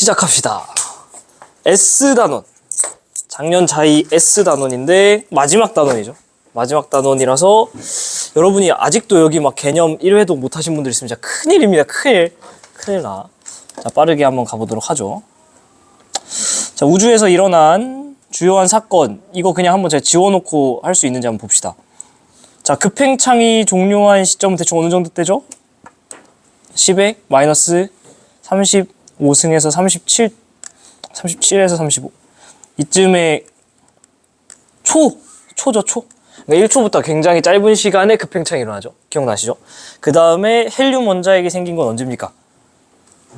시작합시다. S단원. 작년 자이 S단원인데 마지막 단원이죠. 마지막 단원이라서 여러분이 아직도 여기 막 개념 1회도 못 하신 분들 있으면 진짜 큰일입니다. 큰일 나. 자, 빠르게 한번 가보도록 하죠. 자, 우주에서 일어난 주요한 사건, 이거 그냥 한번 제가 지워놓고 할 수 있는지 한번 봅시다. 자, 급행창이 종료한 시점은 대충 어느 정도 때죠? 10의 마이너스 35승에서 37, 37에서 35. 이쯤에 초죠, 초. 그러니까 1초부터 굉장히 짧은 시간에 급행창이 일어나죠. 기억나시죠? 그 다음에 헬륨 원자핵이 생긴 건 언제입니까?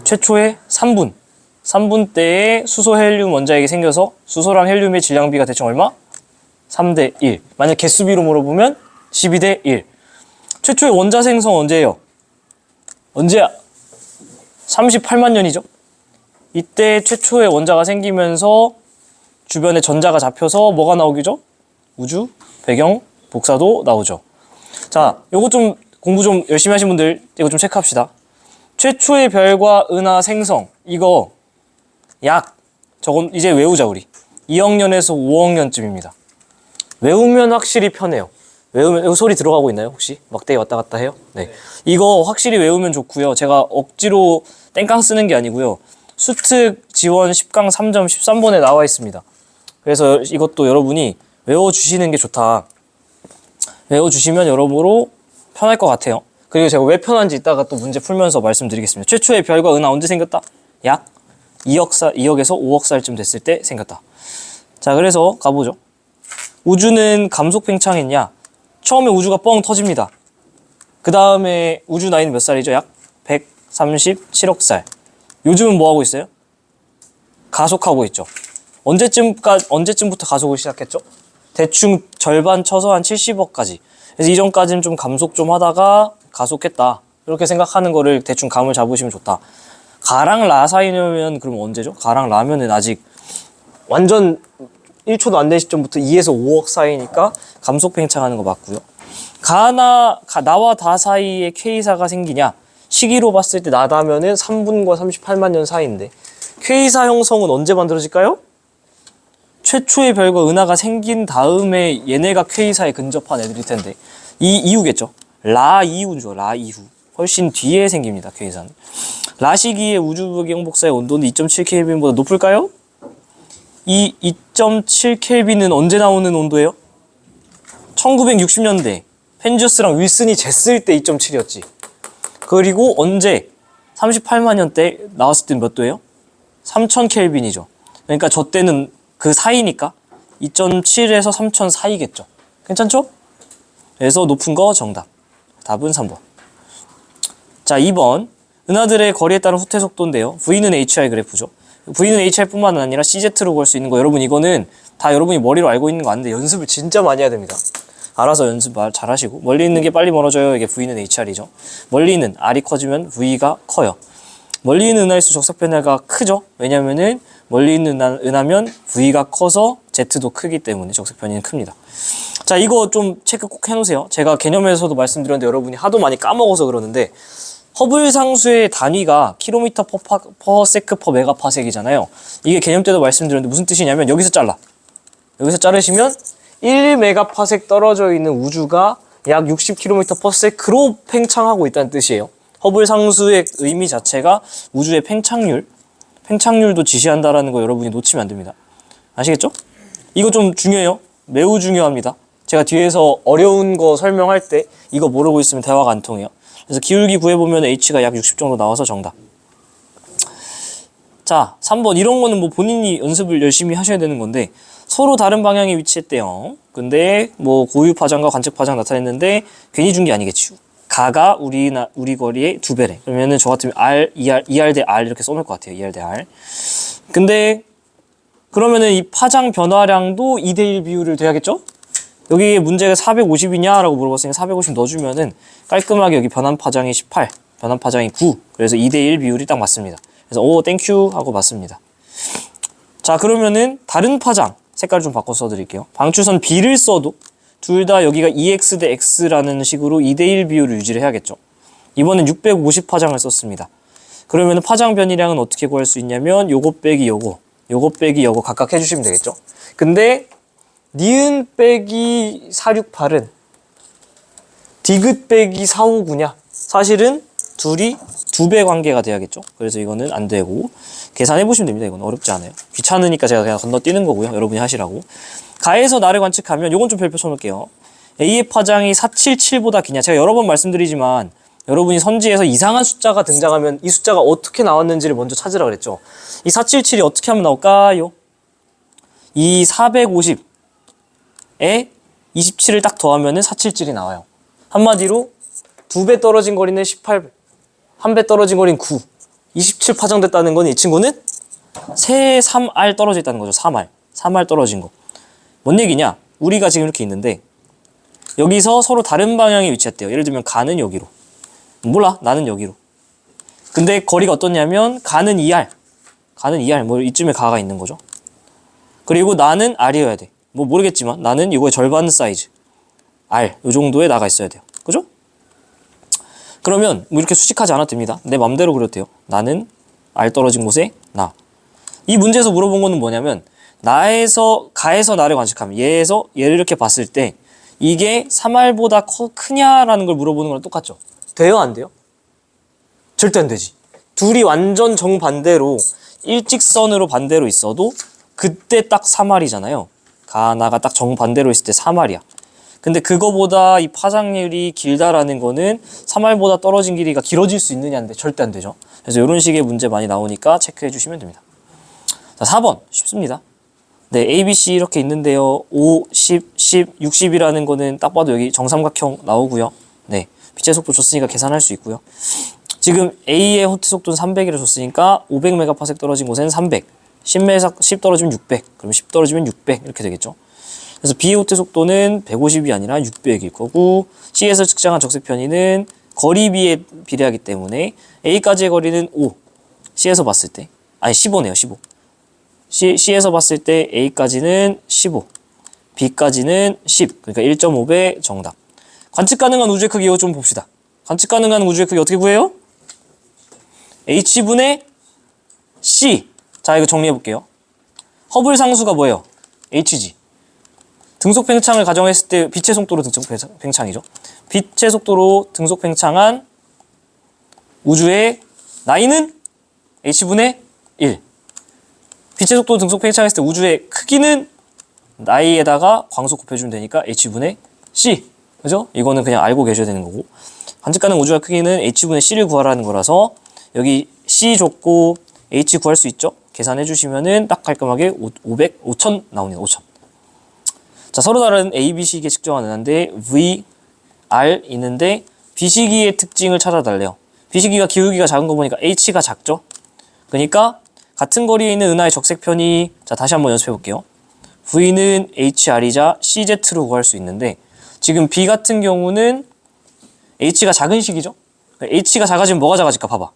최초의 3분 때에 수소 헬륨 원자핵이 생겨서 수소랑 헬륨의 질량비가 대충 얼마? 3대 1. 만약 개수비로 물어보면 12대 1. 최초의 원자 생성 언제예요? 언제야? 38만 년이죠. 이때 최초의 원자가 생기면서 주변에 전자가 잡혀서 뭐가 나오기죠? 우주, 배경, 복사도 나오죠. 자, 요거 좀 공부 좀 열심히 하신 분들 이거 좀 체크합시다. 최초의 별과 은하 생성, 이거 저건 이제 외우자 우리. 2억 년에서 5억 년쯤입니다. 외우면 확실히 편해요. 외우면, 이거 소리 들어가고 있나요 혹시? 막대기 왔다 갔다 해요? 네. 이거 확실히 외우면 좋고요. 제가 억지로 땡깡 쓰는 게 아니고요. 수특 지원 10강 3점 13번에 나와 있습니다. 그래서 이것도 여러분이 외워주시는 게 좋다. 외워주시면 여러모로 편할 것 같아요. 그리고 제가 왜 편한지 이따가 또 문제 풀면서 말씀드리겠습니다. 최초의 별과 은하 언제 생겼다? 약 2억에서 5억 살쯤 됐을 때 생겼다. 자, 그래서 가보죠. 우주는 감속 팽창했냐? 처음에 우주가 뻥 터집니다. 그 다음에 우주 나이는 몇 살이죠? 약 137억 살. 요즘은 뭐 하고 있어요? 가속하고 있죠. 언제쯤부터 가속을 시작했죠? 대충 절반 쳐서 한 70억까지. 그래서 이전까지는 좀 감속 좀 하다가 가속했다. 이렇게 생각하는 거를 대충 감을 잡으시면 좋다. 가랑 라 사이면 그럼 언제죠? 가랑 라면은 아직 완전 1초도 안 된 시점부터 2에서 5억 사이니까 감속 팽창하는 거 맞고요. 나와 다 사이에 K사가 생기냐? 시기로 봤을 때 나다면은 3분과 38만 년 사이인데 K사 형성은 언제 만들어질까요? 최초의 별과 은하가 생긴 다음에 얘네가 K사에 근접한 애들일 텐데 이 이후겠죠. 라 이후죠. 라 이후. 훨씬 뒤에 생깁니다. K사는. 라 시기의 우주 배경 복사의 온도는 2.7켈빈보다 높을까요? 이 2.7켈빈은 언제 나오는 온도예요? 1960년대 펜지어스랑 윌슨이 쟀을 때 2.7이었지. 그리고 언제? 38만 년 때 나왔을 때는 몇 도예요? 3000켈빈이죠. 그러니까 저 때는 그 사이니까 2.7에서 3000 사이겠죠. 괜찮죠? 그래서 높은 거 정답. 답은 3번. 자, 2번. 은하들의 거리에 따른 후퇴 속도인데요. V는 HR 그래프죠. V는 HR뿐만 아니라 CZ로 구할 수 있는 거, 여러분 이거는 다 여러분이 머리로 알고 있는 거 아는데 연습을 진짜 많이 해야 됩니다. 알아서 연습 잘 하시고. 멀리 있는 게 빨리 멀어져요. 이게 V는 HR이죠. 멀리 있는 R이 커지면 V가 커요. 멀리 있는 은하일수 적석 변화가 크죠. 왜냐면은 멀리 있는 은하면 V가 커서 Z도 크기 때문에 적석 변이는 큽니다. 자, 이거 좀 체크 꼭 해놓으세요. 제가 개념에서도 말씀드렸는데 여러분이 하도 많이 까먹어서 그러는데 허블 상수의 단위가 킬로미터 퍼 세크 퍼 메가파섹이잖아요. 이게 개념 때도 말씀드렸는데 무슨 뜻이냐면 여기서 잘라. 여기서 자르시면 1메가파섹 떨어져 있는 우주가 약 60km per sec로 팽창하고 있다는 뜻이에요. 허블 상수의 의미 자체가 우주의 팽창률도 지시한다라는 거 여러분이 놓치면 안 됩니다. 아시겠죠? 이거 좀 중요해요. 매우 중요합니다. 제가 뒤에서 어려운 거 설명할 때 이거 모르고 있으면 대화가 안 통해요. 그래서 기울기 구해보면 H가 약 60 정도 나와서 정답. 자, 3번. 이런 거는 뭐 본인이 연습을 열심히 하셔야 되는 건데 서로 다른 방향에 위치했대요. 근데 뭐 고유 파장과 관측 파장 나타냈는데 괜히 준 게 아니겠지. 가가 우리 거리의 2배래. 그러면은 저 같으면 ER 대 R 이렇게 써놓을 것 같아요. ER 대 R. 근데 그러면은 이 파장 변화량도 2대1 비율을 돼야겠죠? 여기 문제가 450이냐 라고 물어봤으니까 450 넣어주면은 깔끔하게 여기 변환 파장이 18, 변환 파장이 9. 그래서 2대1 비율이 딱 맞습니다. 그래서 오 땡큐 하고 맞습니다. 자, 그러면은 다른 파장 색깔 좀 바꿔 써드릴게요. 방추선 B를 써도 둘 다 여기가 EX 대 X라는 식으로 2대1 비율을 유지를 해야겠죠. 이번엔 650 파장을 썼습니다. 그러면 파장 변이량은 어떻게 구할 수 있냐면 요거 빼기 요거, 요거 빼기 요거 각각 해주시면 되겠죠. 근데 니은 빼기 468은 디귿 빼기 459냐? 사실은 둘이 2배 관계가 돼야겠죠. 그래서 이거는 안 되고 계산해 보시면 됩니다. 이건 어렵지 않아요. 귀찮으니까 제가 그냥 건너뛰는 거고요. 여러분이 하시라고. 가에서 나를 관측하면 요건 좀 별표 쳐놓을게요. A의 파장이 477보다 기냐? 제가 여러 번 말씀드리지만 여러분이 선지에서 이상한 숫자가 등장하면 이 숫자가 어떻게 나왔는지를 먼저 찾으라 그랬죠. 이 477이 어떻게 하면 나올까요? 이 450에 27을 딱 더하면은 477이 나와요. 한마디로 2배 떨어진 거리는 18, 1배 떨어진 거리는 9, 27 파장됐다는 건 이 친구는 세 3R 떨어져 있다는 거죠. 3R 떨어진 거. 뭔 얘기냐? 우리가 지금 이렇게 있는데 여기서 서로 다른 방향에 위치했대요. 예를 들면 가는 여기로, 몰라, 나는 여기로. 근데 거리가 어떻냐면 가는 2R, 뭐 이쯤에 가가 있는 거죠. 그리고 나는 R이어야 돼. 뭐 모르겠지만 나는 이거의 절반 사이즈 R, 요 정도에 나가 있어야 돼요. 그죠? 그러면 뭐 이렇게 수식하지 않아도 됩니다. 내 맘대로 그려도 돼요. 나는 R 떨어진 곳에 나. 이 문제에서 물어본 거는 뭐냐면 가에서 나를 관측하면 얘에서 얘를 이렇게 봤을 때 이게 3R보다 크냐라는 걸 물어보는 거랑 똑같죠. 돼요? 안 돼요? 절대 안 되지. 둘이 완전 정반대로 일직선으로 반대로 있어도 그때 딱 3R이잖아요. 나가 딱 정반대로 있을 때 3R이야. 근데 그거보다 이 파장률이 길다라는 거는 3R보다 떨어진 길이가 길어질 수 있느냐인데 절대 안 되죠. 그래서 이런 식의 문제 많이 나오니까 체크해 주시면 됩니다. 자, 4번 쉽습니다. 네, A, B, C 이렇게 있는데요. 5, 10, 10, 60이라는 거는 딱 봐도 여기 정삼각형 나오고요. 네, 빛의 속도 줬으니까 계산할 수 있고요. 지금 A의 호트 속도는 300이라 줬으니까 500메가파섹 떨어진 곳에는 300, 10 떨어지면 600, 그럼 10 떨어지면 600 이렇게 되겠죠. 그래서 B의 호트 속도는 150이 아니라 600일 거고 C에서 측정한 적색 편의는 거리 B에 비례하기 때문에 A까지의 거리는 5, C에서 봤을 때, 아니 15네요, 15. C에서 봤을 때 A까지는 15, B까지는 10, 그러니까 1.5배 정답. 관측 가능한 우주의 크기 이거 좀 봅시다. 관측 가능한 우주의 크기 어떻게 구해요? H분의 C. 자, 이거 정리해 볼게요. 허블 상수가 뭐예요? Hg. 등속 팽창을 가정했을 때 빛의 속도로 등속 팽창이죠. 빛의 속도로 등속 팽창한 우주의 나이는 H분의 1. 빛의 속도로 등속 팽창했을 때 우주의 크기는 나이에다가 광속 곱해주면 되니까 H분의 C. 그죠? 이거는 그냥 알고 계셔야 되는 거고. 관측 가능 우주의 크기는 H분의 C를 구하라는 거라서 여기 C 줬고 H 구할 수 있죠? 계산해 주시면은 딱 깔끔하게 5000 나옵니다. 5000. 자, 서로 다른 A, B 시기에 측정한 은하인데 V, R 있는데 B 시기의 특징을 찾아달래요. B 시기가 기울기가 작은 거 보니까 H가 작죠? 그러니까 같은 거리에 있는 은하의 적색편이, 자, 다시 한번 연습해 볼게요. V는 HR이자 CZ로 구할 수 있는데 지금 B 같은 경우는 H가 작은 식이죠? H가 작아지면 뭐가 작아질까 봐봐.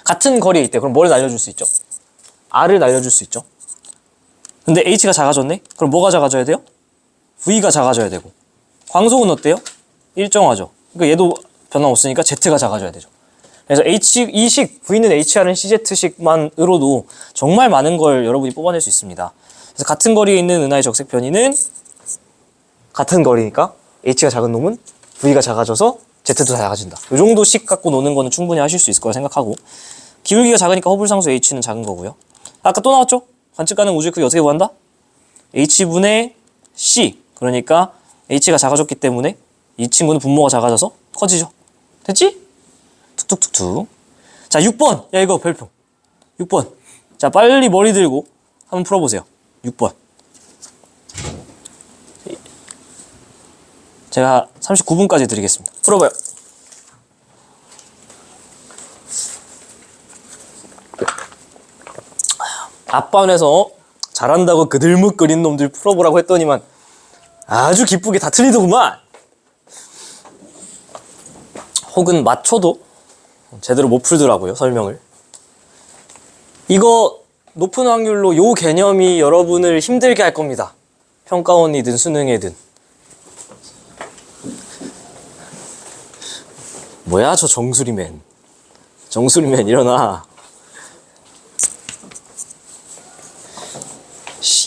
같은 거리에 있대. 그럼 뭐를 날려줄 수 있죠? R을 날려줄 수 있죠. 근데 H가 작아졌네? 그럼 뭐가 작아져야 돼요? V가 작아져야 되고. 광속은 어때요? 일정하죠. 그러니까 얘도 변화 없으니까 Z가 작아져야 되죠. 그래서 이식, V는 HR은 CZ식만으로도 정말 많은 걸 여러분이 뽑아낼 수 있습니다. 그래서 같은 거리에 있는 은하의 적색 편의는 같은 거리니까 H가 작은 놈은 V가 작아져서 Z도 작아진다. 이 정도 식 갖고 노는 거는 충분히 하실 수 있을 거라 생각하고, 기울기가 작으니까 허블상수 H는 작은 거고요. 아까 또 나왔죠? 관측 가능 우주의 크기 어떻게 구한다? H분의 C. 그러니까 H가 작아졌기 때문에 이 친구는 분모가 작아져서 커지죠. 됐지? 툭툭툭툭. 자, 6번. 야, 이거 별표. 6번. 자, 빨리 머리 들고 한번 풀어보세요. 6번. 제가 39분까지 드리겠습니다. 풀어봐요. 앞반에서 잘한다고 그들묵거리는 놈들 풀어보라고 했더니만 아주 기쁘게 다 틀리더구만. 혹은 맞춰도 제대로 못 풀더라고요, 설명을. 이거 높은 확률로 요 개념이 여러분을 힘들게 할 겁니다. 평가원이든 수능이든. 뭐야 저 정수리맨. 정수리면 일어나.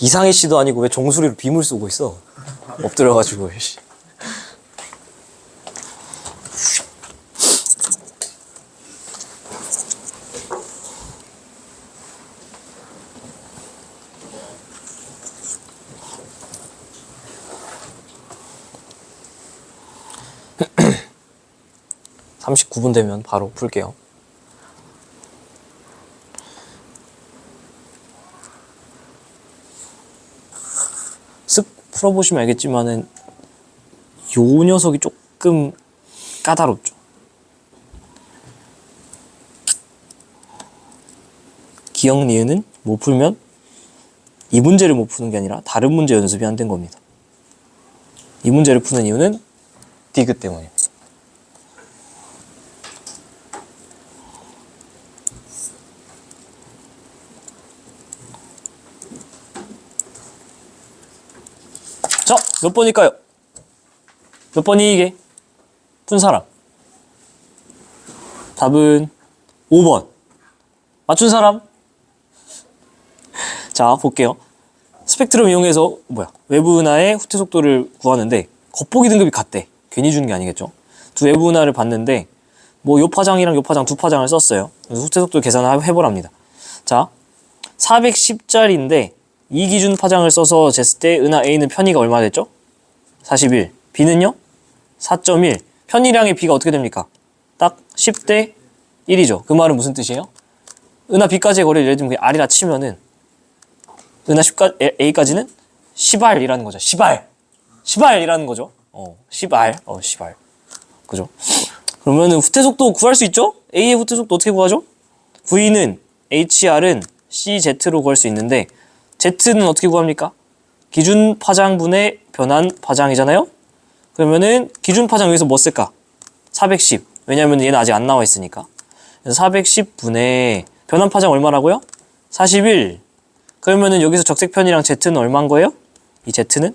이상해 씨도 아니고 왜 정수리로 빔을 쏘고 있어? 엎드려가지고. 39분 되면 바로 풀게요. 쓱 풀어보시면 알겠지만은 요 녀석이 조금 까다롭죠. 기억 니은은 못 풀면 이 문제를 못 푸는 게 아니라 다른 문제 연습이 안 된 겁니다. 이 문제를 푸는 이유는 디귿 때문입니다. 자, 몇 번일까요? 몇 번이 이게? 푼 사람. 답은 5번. 맞춘 사람? 자, 볼게요. 스펙트럼 이용해서 외부 은하의 후퇴 속도를 구하는데 겉보기 등급이 같대. 괜히 주는 게 아니겠죠. 두 외부 은하를 봤는데 요 파장이랑 요 파장 두 파장을 썼어요. 그래서 후퇴 속도 계산을 해보랍니다. 자, 410짜리인데 이 기준 파장을 써서 쟀을 때 은하 A는 편의가 얼마 됐죠? 41. B는요? 4.1. 편의량의 B가 어떻게 됩니까? 딱 10대 1이죠. 그 말은 무슨 뜻이에요? 은하 B까지의 거리를 예를 들면 R이라 치면은 은하 A까지는 10R이라는 거죠. 10R. 10R이라는 거죠. 10R. 10R. 그죠? 그러면은 후퇴 속도 구할 수 있죠? A의 후퇴 속도 어떻게 구하죠? V는 HR은 CZ로 구할 수 있는데 Z는 어떻게 구합니까? 기준 파장분의 변환 파장이잖아요? 그러면은 기준 파장 여기서 뭐 쓸까? 410. 왜냐면 얘는 아직 안 나와 있으니까. 그래서 410분의 변환 파장 얼마라고요? 41. 그러면은 여기서 적색편이랑 Z는 얼마인 거예요? 이 Z는?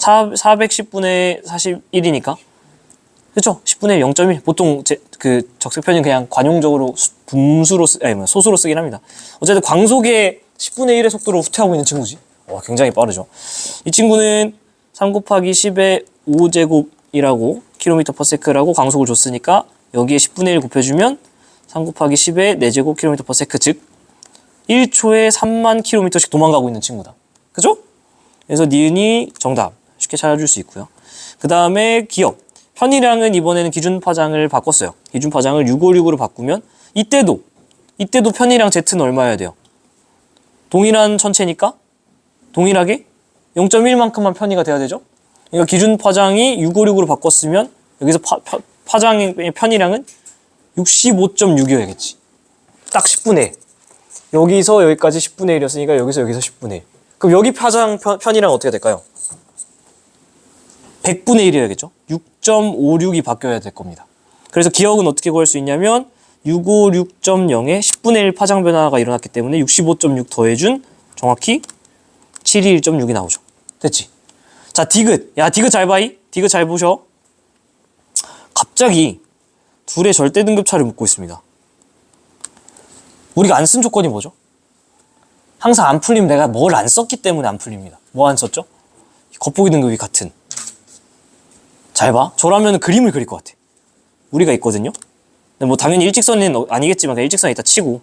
410분의 41이니까. 그쵸? 10분의 0.1. 보통 그 적색편이 그냥 관용적으로 분수로 소수로 쓰긴 합니다. 어쨌든 광속의 10분의 1의 속도로 후퇴하고 있는 친구지. 굉장히 빠르죠. 이 친구는 3 곱하기 10의 5제곱이라고 km/s라고 광속을 줬으니까 여기에 10분의 1 곱해주면 3 곱하기 10의 4제곱 km/s, 즉 1초에 3만 km씩 도망가고 있는 친구다. 그죠? 그래서 니은이 정답 쉽게 찾아줄 수 있고요. 그 다음에 기억. 편의량은 이번에는 기준 파장을 바꿨어요. 기준 파장을 656으로 바꾸면 이때도 편의량 Z는 얼마여야 돼요? 동일한 천체니까 동일하게 0.1만큼만 편의가 돼야 되죠? 그러니까 기준 파장이 656으로 바꿨으면 여기서 파장의 편의량은 65.6이어야겠지. 딱 10분의 1. 여기서 여기까지 10분의 1이었으니까 여기서 10분의 1. 그럼 여기 파장 편의량 어떻게 될까요? 100분의 1이어야겠죠? 6.56이 바뀌어야 될 겁니다. 그래서 기억은 어떻게 구할 수 있냐면 656.0에 10분의 1 파장 변화가 일어났기 때문에 65.6 더해준 정확히 721.6이 나오죠. 됐지? 자, 디귿. 야, 디귿 잘 봐이. 디귿 잘 보셔. 갑자기 둘의 절대 등급차를 묻고 있습니다. 우리가 안 쓴 조건이 뭐죠? 항상 안 풀리면 내가 뭘 안 썼기 때문에 안 풀립니다. 뭐 안 썼죠? 겉보기 등급이 같은. 잘 봐. 저라면 그림을 그릴 것 같아. 우리가 있거든요. 근데 뭐 당연히 일직선은 아니겠지만 그냥 일직선에 있다 치고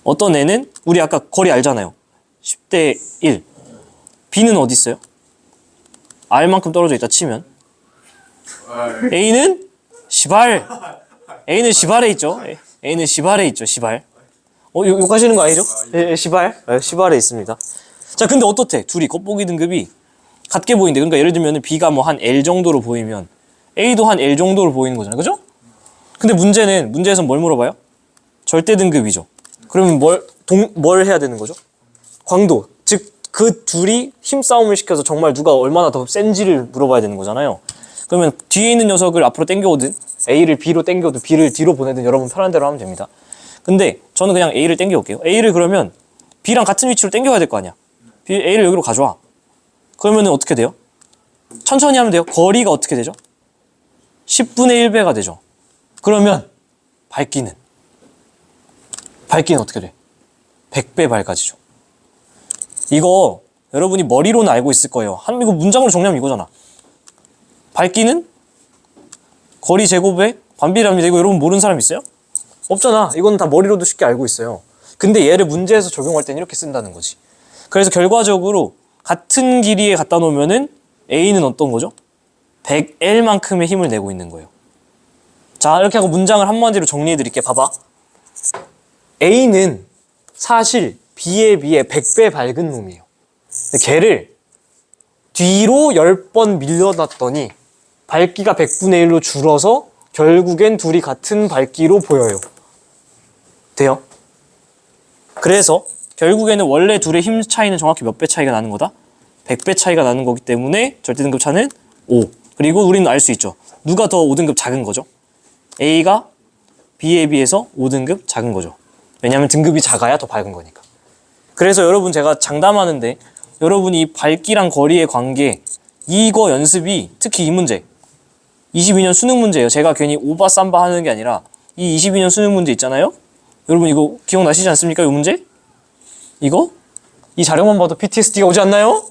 어떤 애는 우리 아까 거리 알잖아요. 10대 1. B는 어디 있어요? R만큼 떨어져 있다 치면 A는 시발. A는 시발에 있죠. A는 시발에 있죠. 시발. 욕하시는 거 아니죠? 시발. 시발에 있습니다. 자, 근데 어떻대? 둘이 겉보기 등급이 같게 보이는데, 그러니까 예를 들면 B가 뭐 한 L 정도로 보이면 A도 한 L 정도로 보이는 거잖아요. 그죠? 근데 문제에서 뭘 물어봐요? 절대 등급이죠. 그러면 뭘 해야 되는 거죠? 광도. 즉, 그 둘이 힘싸움을 시켜서 정말 누가 얼마나 더 센지를 물어봐야 되는 거잖아요. 그러면 뒤에 있는 녀석을 앞으로 당겨오든 A를 B로 당겨오든 B를 D로 보내든 여러분 편한 대로 하면 됩니다. 근데 저는 그냥 A를 당겨올게요. A를 그러면 B랑 같은 위치로 당겨야 될 거 아니야. A를 여기로 가져와. 그러면은 어떻게 돼요? 천천히 하면 돼요. 거리가 어떻게 되죠? 10분의 1배가 되죠. 그러면 밝기는 어떻게 돼? 100배 밝아지죠. 이거 여러분이 머리로는 알고 있을 거예요. 이거 문장으로 정리하면 이거잖아. 밝기는 거리 제곱에 반비례합니다. 이거 여러분 모르는 사람 있어요? 없잖아. 이거는 다 머리로도 쉽게 알고 있어요. 근데 얘를 문제에서 적용할 때는 이렇게 쓴다는 거지. 그래서 결과적으로 같은 길이에 갖다 놓으면은 A는 어떤 거죠? 100L만큼의 힘을 내고 있는 거예요. 자, 이렇게 하고 문장을 한마디로 정리해 드릴게. 봐봐. A는 사실 B에 비해 100배 밝은 놈이에요. 근데 걔를 뒤로 10번 밀려놨더니 밝기가 100분의 1로 줄어서 결국엔 둘이 같은 밝기로 보여요. 돼요? 그래서 결국에는 원래 둘의 힘 차이는 정확히 몇 배 차이가 나는 거다? 100배 차이가 나는 거기 때문에 절대등급 차는 5. 그리고 우리는 알 수 있죠. 누가 더 5등급 작은 거죠? A가 B에 비해서 5등급 작은 거죠. 왜냐하면 등급이 작아야 더 밝은 거니까. 그래서 여러분 제가 장담하는데 여러분이 이 밝기랑 거리의 관계 이거 연습이 특히 이 문제 22년 수능 문제예요. 제가 괜히 오바 삼바 하는 게 아니라 이 22년 수능 문제 있잖아요. 여러분 이거 기억나시지 않습니까? 이 문제? 이거? 이 자료만 봐도 PTSD가 오지 않나요?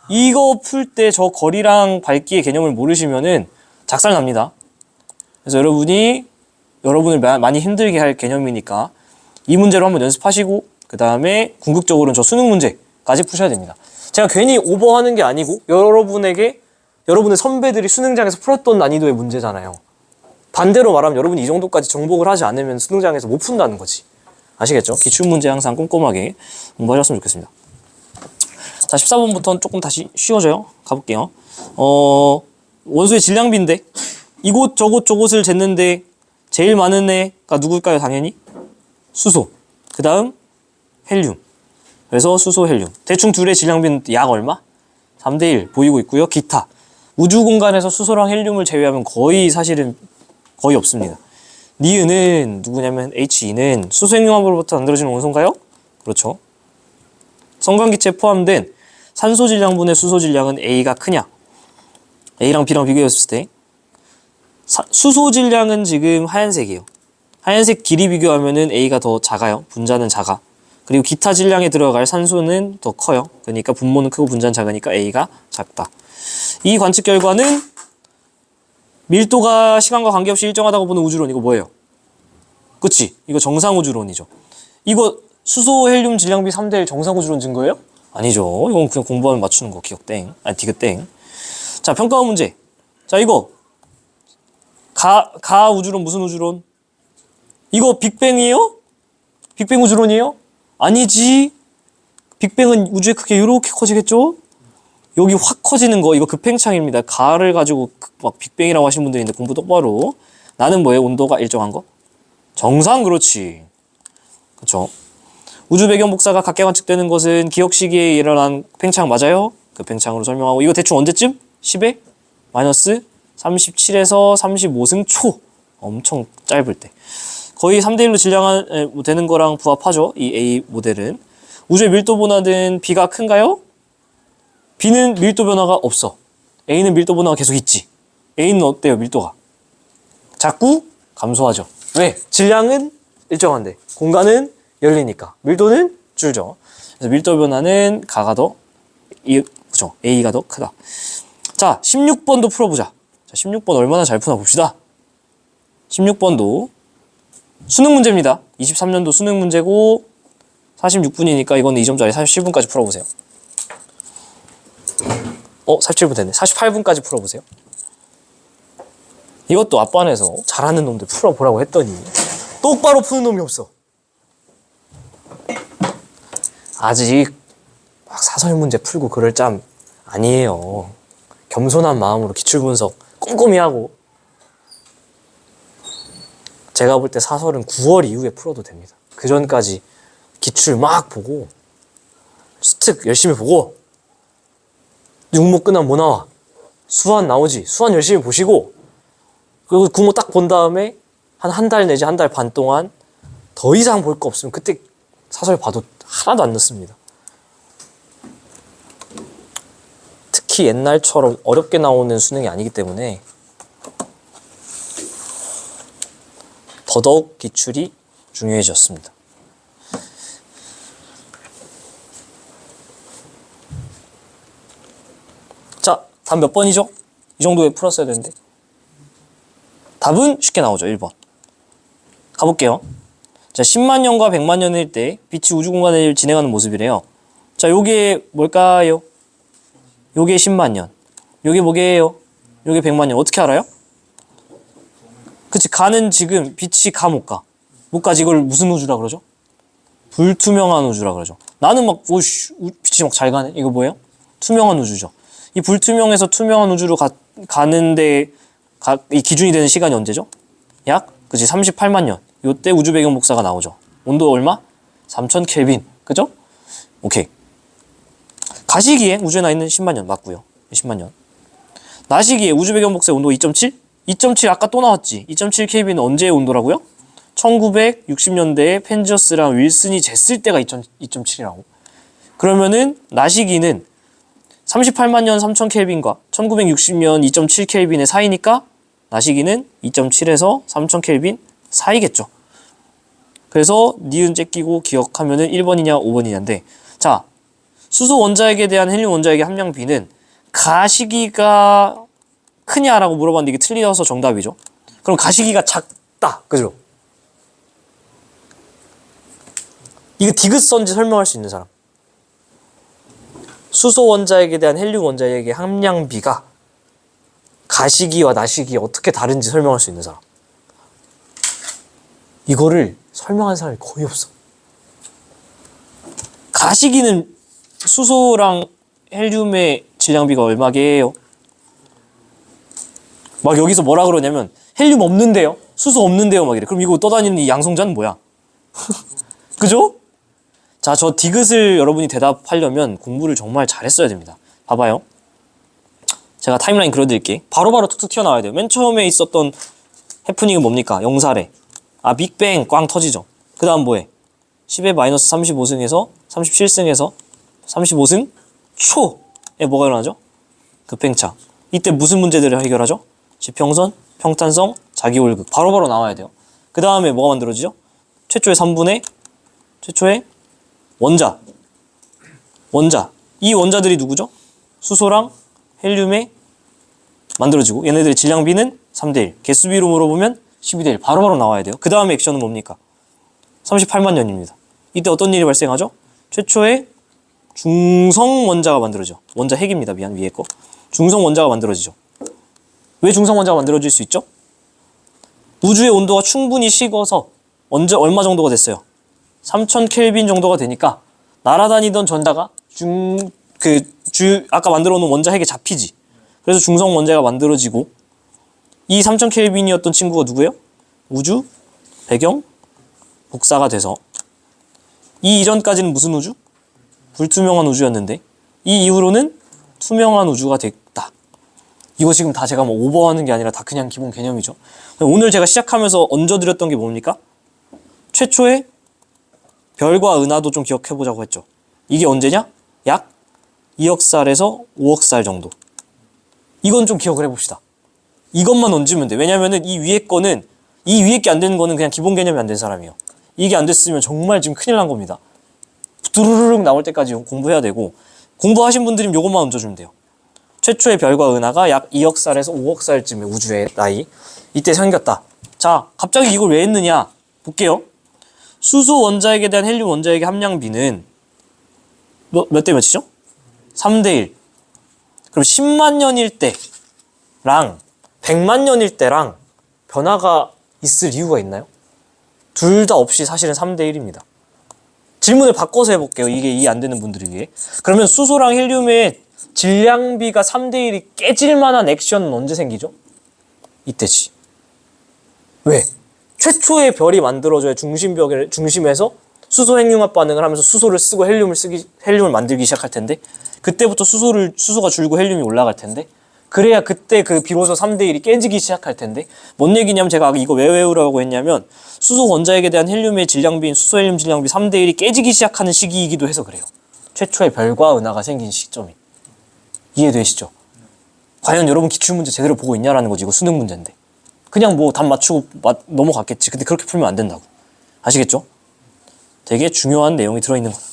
이거 풀 때 저 거리랑 밝기의 개념을 모르시면은 작살납니다. 그래서 여러분을 많이 힘들게 할 개념이니까 이 문제로 한번 연습하시고 그 다음에 궁극적으로는 저 수능 문제까지 푸셔야 됩니다. 제가 괜히 오버하는 게 아니고 여러분의 선배들이 수능장에서 풀었던 난이도의 문제잖아요. 반대로 말하면 여러분이 이 정도까지 정복을 하지 않으면 수능장에서 못 푼다는 거지. 아시겠죠? 기출문제 항상 꼼꼼하게 공부하셨으면 좋겠습니다. 자, 14번부터는 조금 다시 쉬워져요. 가볼게요. 원소의 질량비인데 이곳 저곳을 쟀는데 제일 많은 애가 누굴까요? 당연히 수소, 그 다음 헬륨. 그래서 수소, 헬륨. 대충 둘의 질량비는 약 얼마? 3대1 보이고 있고요. 기타. 우주 공간에서 수소랑 헬륨을 제외하면 사실은 거의 없습니다. 니은은 누구냐면 He2는 수소핵융합으로부터 만들어지는 원소인가요? 그렇죠. 성간기체에 포함된 산소 질량분의 수소 질량은 A가 크냐? A랑 B랑 비교했을 때 수소 질량은 지금 하얀색이에요. 하얀색 길이 비교하면은 A가 더 작아요. 분자는 작아. 그리고 기타 질량에 들어갈 산소는 더 커요. 그러니까 분모는 크고 분자는 작으니까 A가 작다. 이 관측 결과는 밀도가 시간과 관계없이 일정하다고 보는 우주론. 이거 뭐예요? 그치? 이거 정상우주론이죠. 이거 수소 헬륨 질량비 3대1 정상우주론 증거예요? 아니죠. 이건 그냥 공부하면 맞추는 거. 기억땡. 아니 디귿땡. 자, 평가원 문제. 자, 이거 가 우주론 무슨 우주론? 이거 빅뱅이에요? 빅뱅 우주론이에요? 아니지. 빅뱅은 우주의 크기가 이렇게 커지겠죠? 여기 확 커지는 거 이거 급팽창입니다. 가를 가지고 막 빅뱅이라고 하시는 분들이 있는데 공부 똑바로. 나는 뭐예요? 온도가 일정한 거? 정상. 그렇지. 그렇죠. 우주 배경 복사가 각계 관측되는 것은 기억 시기에 일어난 팽창 맞아요? 급팽창으로 설명하고 이거 대충 언제쯤? 10의 마이너스 37에서 35승 초. 엄청 짧을 때. 거의 3대1로 질량 되는 거랑 부합하죠. 이 A 모델은. 우주의 밀도 변화는 B가 큰가요? B는 밀도 변화가 없어. A는 밀도 변화가 계속 있지. A는 어때요? 밀도가 자꾸 감소하죠. 왜? 질량은 일정한데 공간은 열리니까 밀도는 줄죠. 그래서 밀도 변화는 그죠? A가 더 크다. 자, 16번도 풀어보자. 자, 16번 얼마나 잘 푸나 봅시다. 16번도 수능 문제입니다. 23년도 수능 문제고 46분이니까 이거는 2점짜리 47분까지 풀어보세요. 47분 됐네. 48분까지 풀어보세요. 이것도 앞반에서 잘하는 놈들 풀어보라고 했더니 똑바로 푸는 놈이 없어. 아직 막 사설 문제 풀고 그럴 짬 아니에요. 겸손한 마음으로 기출분석 꼼꼼히 하고. 제가 볼 때 사설은 9월 이후에 풀어도 됩니다. 그 전까지 기출 막 보고 수특 열심히 보고 육모 끝나면 뭐 나와? 수한 나오지. 수한 열심히 보시고 그리고 국모 딱 본 다음에 한 달 내지 한 달 반 동안 더 이상 볼 거 없으면 그때 사설 봐도 하나도 안 늦습니다. 특히 옛날처럼 어렵게 나오는 수능이 아니기 때문에 더 더더욱 기출이 중요해졌습니다. 자, 답 몇 번이죠? 이 정도에 풀었어야 되는데. 답은 쉽게 나오죠. 1번. 가볼게요. 자, 10만 년과 100만 년일 때 빛이 우주 공간을 진행하는 모습이래요. 자, 요게 뭘까요? 요게 10만 년. 요게 뭐게요? 요게 100만 년. 어떻게 알아요? 그치, 가는 지금 빛이 가 못 가. 못 가지. 이걸 무슨 우주라 그러죠? 불투명한 우주라 그러죠. 나는 막 오씨 빛이 막 잘 가네. 이거 뭐예요? 투명한 우주죠. 이 불투명해서 투명한 우주로 가는데 이 기준이 되는 시간이 언제죠? 약 그치 38만 년. 요때 우주 배경 복사가 나오죠. 온도 얼마? 3000 켈빈. 그죠? 오케이. 가시기에 우주에 나 있는 10만 년 맞고요. 10만 년. 나시기에 우주 배경 복사의 온도 2.7? 2.7 아까 또 나왔지. 2.7 켈빈은 언제의 온도라고요? 1960년대에 펜저스랑 윌슨이 쟀을 때가 2.7이라고. 그러면은 나시기는 38만 년 3000 켈빈과 1960년 2.7 켈빈의 사이니까 나시기는 2.7에서 3000 켈빈 사이겠죠. 그래서 니은 째끼고 기억하면은 1번이냐 5번이냐인데, 자, 수소 원자핵에 대한 헬륨 원자핵의 함량비는 가시기가 크냐라고 물어봤는데 이게 틀려서 정답이죠. 그럼 가시기가 작다. 그죠? 이거 디귿선지 설명할 수 있는 사람. 수소 원자핵에 대한 헬륨 원자핵의 함량비가 가시기와 나시기 어떻게 다른지 설명할 수 있는 사람. 이거를 설명한 사람이 거의 없어. 가시기는 수소랑 헬륨의 질량비가 얼마게요? 막 여기서 뭐라 그러냐면 헬륨 없는데요? 수소 없는데요? 막 이래. 그럼 이거 떠다니는 이 양성자는 뭐야? 그죠? 자, 저 디귿을 여러분이 대답하려면 공부를 정말 잘했어야 됩니다. 봐봐요. 제가 타임라인 그려드릴게. 바로바로 툭툭 튀어나와야 돼요. 맨 처음에 있었던 해프닝은 뭡니까? 영사래. 아, 빅뱅 꽝 터지죠. 그 다음 뭐해? 10의 마이너스 35승에서 37승에서 35승 초에 뭐가 일어나죠? 급행차. 이때 무슨 문제들을 해결하죠? 지평선, 평탄성, 자기홀극. 바로바로 나와야 돼요. 그 다음에 뭐가 만들어지죠? 최초의 3분의 최초의 원자. 이 원자들이 누구죠? 수소랑 헬륨에 만들어지고 얘네들의 질량비는 3대1. 개수비로 물어보면 12대1. 바로바로 나와야 돼요. 그 다음에 액션은 뭡니까? 38만 년입니다. 이때 어떤 일이 발생하죠? 최초의 중성 원자가 만들어져. 원자 핵입니다. 미안, 위에 거. 중성 원자가 만들어지죠. 왜 중성 원자가 만들어질 수 있죠? 우주의 온도가 충분히 식어서 얼마 정도가 됐어요? 3000 켈빈 정도가 되니까 날아다니던 전자가 아까 만들어 놓은 원자 핵에 잡히지. 그래서 중성 원자가 만들어지고 이 3000 켈빈이었던 친구가 누구예요? 우주 배경 복사가 돼서 이 이전까지는 무슨 우주? 불투명한 우주였는데 이 이후로는 투명한 우주가 됐다. 이거 지금 다 제가 뭐 오버하는 게 아니라 다 그냥 기본 개념이죠. 오늘 제가 시작하면서 얹어드렸던 게 뭡니까? 최초의 별과 은하도 좀 기억해보자고 했죠. 이게 언제냐? 약 2억 살에서 5억 살 정도. 이건 좀 기억을 해봅시다. 이것만 얹으면 돼. 왜냐면은 이 위에 게 안 되는 거는 그냥 기본 개념이 안 된 사람이에요. 이게 안 됐으면 정말 지금 큰일 난 겁니다. 두루루룩 나올 때까지 공부해야 되고, 공부하신 분들은 요것만 얹어주면 돼요. 최초의 별과 은하가 약 2억 살에서 5억 살쯤의 우주의 나이. 이때 생겼다. 자, 갑자기 이걸 왜 했느냐? 볼게요. 수소 원자핵에 대한 헬륨 원자핵의 함량비는 몇 대 몇이죠? 3대1. 그럼 10만 년일 때랑 100만 년일 때랑 변화가 있을 이유가 있나요? 둘 다 없이 사실은 3대1입니다. 질문을 바꿔서 해볼게요. 이게 이해 안 되는 분들을 위해. 그러면 수소랑 헬륨의 질량비가 3대1이 깨질 만한 액션은 언제 생기죠? 이때지. 왜? 최초의 별이 만들어져야 중심에서 수소 핵융합 반응을 하면서 수소를 쓰고 헬륨을 만들기 시작할 텐데, 그때부터 수소가 줄고 헬륨이 올라갈 텐데, 그래야 그때 비로소 3대1이 깨지기 시작할 텐데, 뭔 얘기냐면 제가 이거 왜 외우라고 했냐면 수소 원자핵에 대한 헬륨의 질량비인 수소 헬륨 질량비 3대1이 깨지기 시작하는 시기이기도 해서 그래요. 최초의 별과 은하가 생긴 시점이. 이해되시죠? 과연 여러분 기출문제 제대로 보고 있냐라는 거지. 이거 수능 문제인데. 그냥 뭐 답 맞추고 넘어갔겠지. 근데 그렇게 풀면 안 된다고. 아시겠죠? 되게 중요한 내용이 들어있는 거다.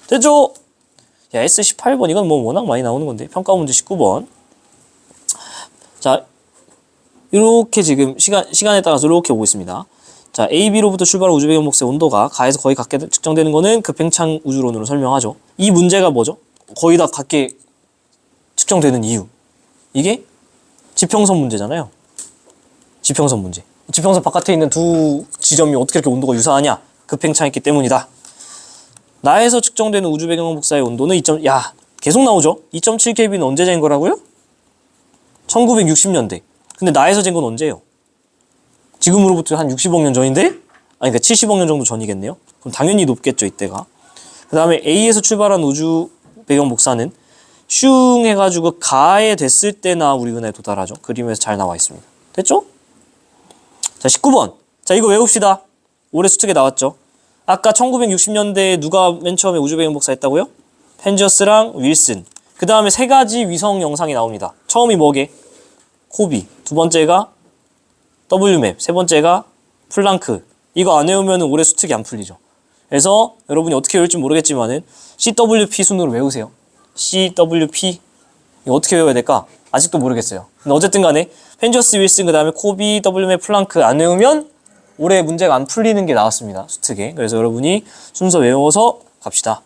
됐죠? 야, S18번 이건 뭐 워낙 많이 나오는 건데. 평가 문제 19번. 자, 이렇게 지금 시간에 따라서 이렇게 오고 있습니다. 자, A, B로부터 출발한 우주 배경 복사의 온도가 가에서 거의 같게 측정되는 거는 급팽창 우주론으로 설명하죠. 이 문제가 뭐죠? 거의 다 같게 측정되는 이유. 이게 지평선 문제잖아요. 지평선 문제. 지평선 바깥에 있는 두 지점이 어떻게 이렇게 온도가 유사하냐? 급팽창했기 때문이다. 나에서 측정되는 우주 배경 복사의 온도는 계속 나오죠? 2.7Kelvin은 언제 잰 거라고요? 1960년대. 근데 나에서 잰 건 언제예요? 지금으로부터 한 60억 년 전인데? 아니, 그러니까 70억 년 정도 전이겠네요? 그럼 당연히 높겠죠, 이때가. 그 다음에 A에서 출발한 우주 배경 복사는 슝 해가지고 가에 됐을 때나 우리 은하에 도달하죠. 그림에서 잘 나와 있습니다. 됐죠? 자, 19번. 자, 이거 외웁시다. 올해 수특에 나왔죠. 아까 1960년대에 누가 맨 처음에 우주 배경 복사했다고요? 펜지어스랑 윌슨. 그 다음에 3가지 위성 영상이 나옵니다. 처음이 뭐게? 코비. 두 번째가 WMAP. 세 번째가 플랑크. 이거 안 외우면 올해 수특이 안 풀리죠. 그래서 여러분이 어떻게 외울지 모르겠지만은 CWP 순으로 외우세요. CWP. 이거 어떻게 외워야 될까? 아직도 모르겠어요. 근데 어쨌든 간에 펜지어스, 윌슨, 그 다음에 코비, WMAP, 플랑크 안 외우면 올해 문제가 안 풀리는 게 나왔습니다. 수특에. 그래서 여러분이 순서 외워서 갑시다.